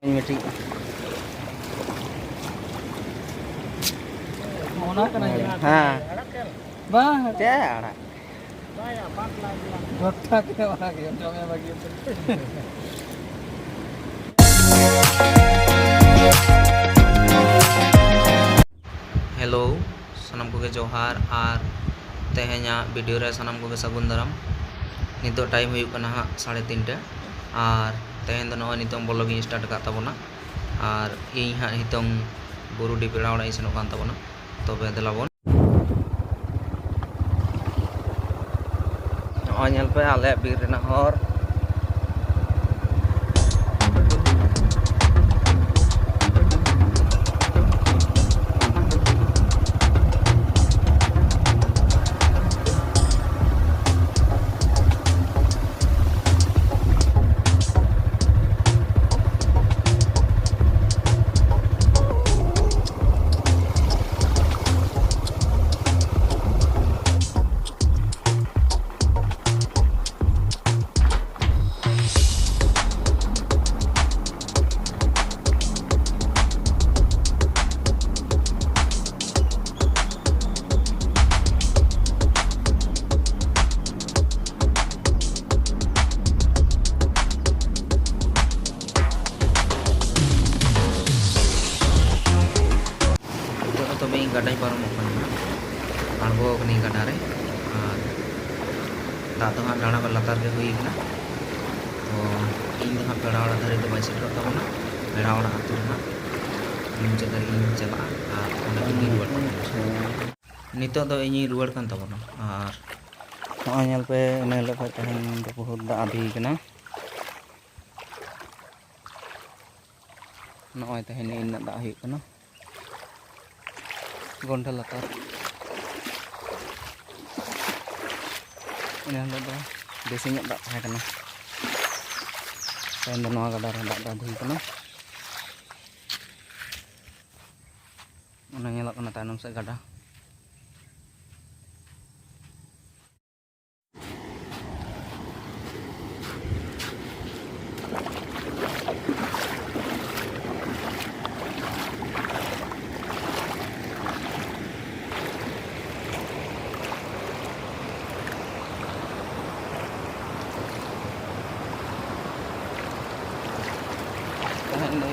मिट्टी हाँ bang ada botak ya orang yang coba begitu. Hello सनम को जोहार और तेहना वीडियो रे सनम को सगुन दाराम नितो टाइम हुई कना हाँ 3:30 और तेहन दो नॉय नितो ब्लॉगिंग स्टार्ट का तबना और इन हाँ नितो बुरुडी पेड़ा ओड़ा इसेनो कान तबना तबे देलाबन नॉय नेल पे आले बीर रेना हर गड्ढा पारम आड़गो गड्ढा रे दाद हाँ डाणा लातार के हुई तो इन हाँ पेड़ा ओड़ा धारे तो बै सेटर तबना पेड़ा ओड़ा आतु मुचाद धारे इन चला रुआड़ नित इन रुआड़ कान तबना और नॉय पे इन तहन बहुत दाग दी नॉय तहन इन दाग हो गोंडा लातार इन हिल बेसी दाग तहन तहन गड्ढा दाग दाधी तायनम से गड्ढा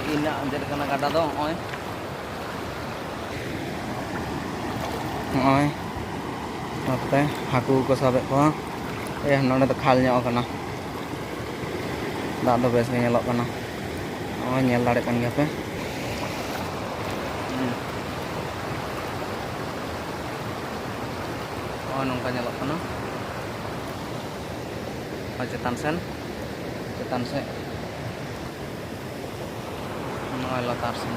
ina anjir kena gada dong oi note haku ko sabe ko nonde to khal nyok kana dak do bes nyelok kana nyel dare kan gya pe nongka nyelok kana cetan se नॉय लातार से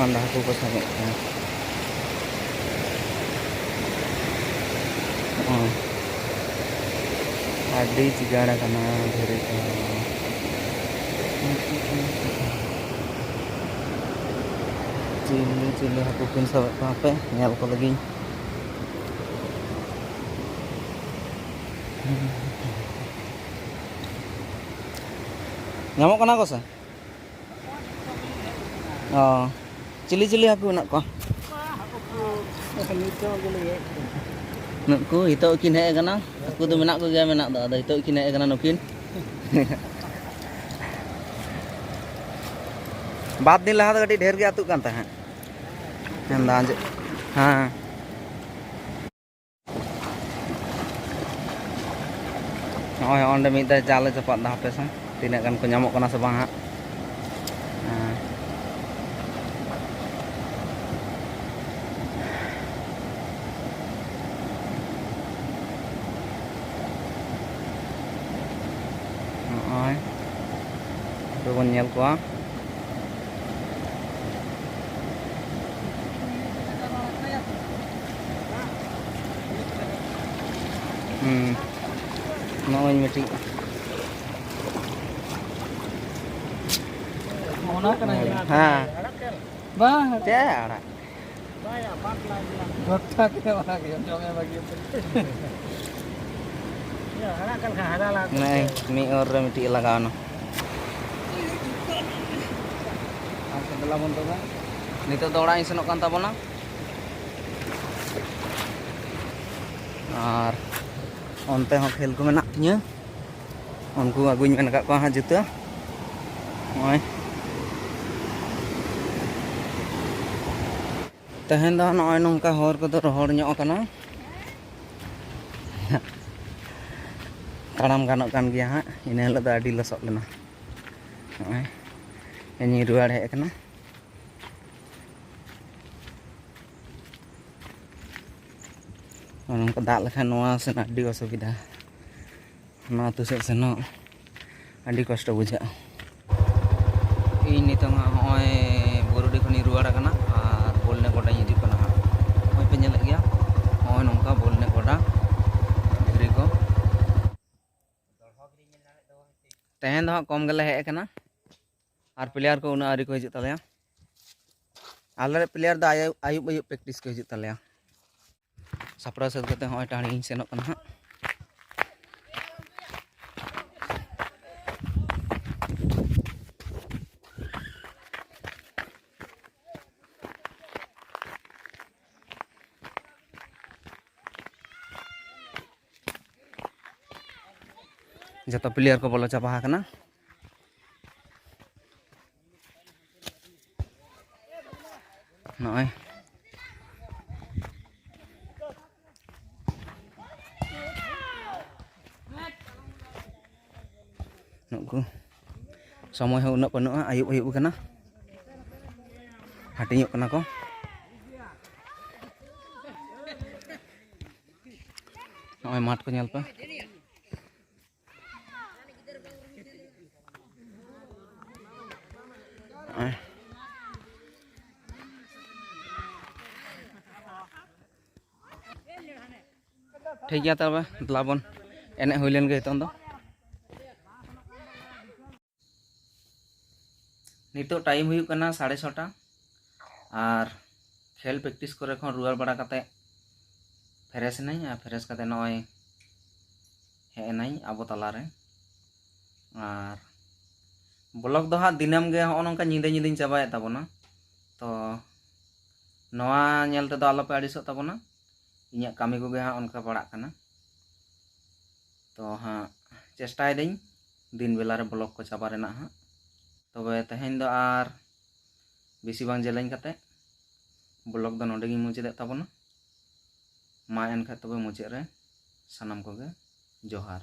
अंडा को साबे आडी चिगाड़ा कना धीरे chilli हाकु किन साबे को पे nail को लगी nyamuk kana ko sa चिली चिली हाकु ना को नुकु हितो किन हे kana aku tu menak ko ge menak da hiतो किन हे kana nukin बाद दिन लहा कटी ढेर के आतु कान तहन हाँ नॉय ओंडे मिद जाले चपात दा हापे सा तीना गान को नामक कना से बांग हा नॉय तो बन नेल को नॉय मिट्टी हाँ bang ada Kota ke mana ke jomnya bagi. Nih, mi orang miti ilagano. Ang sebelah munto kan. Nito do orang isenok kan tabona. Ar onte hok khel ko menak nya. Onku aguñ men kak ko ha juta. Oi. Tehen dah noy nongka hor ko do rohor nyok kana. Taram ganok kan gya ha. Ine helo do adi losok lena. Oi. Ini ruar hek kana. Orang kedak lekhan noa sen adi osubida. Na tu sek seno adi kosto buja. Ini tengah hoy buru di khoni ruar kana ar bolne goda yidi kana ha. Hoy pe nyelek gya. Hoy nongka bolne goda dhiri ko. Tehen dah kom gele hek kana. Ar player ko una ari ko hijut taleya. Alre player da ayub practice ko hijut taleya. Sapra set kate hoy tani in senok kana ha. Joto player ko bolo chapa kana. Noy. Nukku. Somoy ho unak penuh ayub kana. Hatinyuk kana ko. Noy mat ko nyel pa. ठीक गया तब लाबन एने हुईलेन गे हितों दो नितो time हुई कना 6:30 और खेल प्रैक्टिस करे खन रुआर बड़ा कते फ्रेश नहीं आ फ्रेश कते नय हे नहीं अब तला रे और ब्लॉग दो हा दिनम गे हो नंका निदे निदिन चाबाय ताबोना तो नवा नेल ते दो आलोपे आडिसो ताबोना इᱧᱟᱹᱜ ᱠᱟᱹᱢᱤ ᱠᱚᱜᱮ ᱦᱟᱸᱜ ᱚᱱᱠᱟ ᱯᱟᱲᱟᱜ ᱠᱟᱱᱟ ᱛᱚ ᱦᱟᱸᱜ ᱪᱮᱥᱴᱟᱭ ᱫᱟᱹᱧ ᱫᱤᱱ ᱵᱮᱞᱟ ᱨᱮ ᱵᱞᱚᱜ ᱠᱚ ᱪᱟᱵᱟ ᱨᱮᱱᱟᱜ ᱦᱟᱸᱜ ᱛᱚᱵᱮ ᱛᱮᱦᱮᱧ ᱫᱚ ᱟᱨ ᱵᱮᱥᱤ ᱵᱟᱝ ᱡᱮᱞᱮᱧ ᱠᱟᱛᱮ ᱵᱞᱚᱜ ᱫᱚ ᱱᱚᱰᱮ ᱜᱤᱧ ᱢᱩᱪᱟᱹᱫᱮᱫ ᱛᱟᱵᱚᱱᱟ ᱢᱟ ᱮᱱᱠᱷᱟᱱ ᱛᱚᱵᱮ ᱢᱩᱪᱟᱹᱫ ᱨᱮ ᱥᱟᱱᱟᱢ ᱠᱚᱜᱮ ᱡᱚᱦᱟᱨ।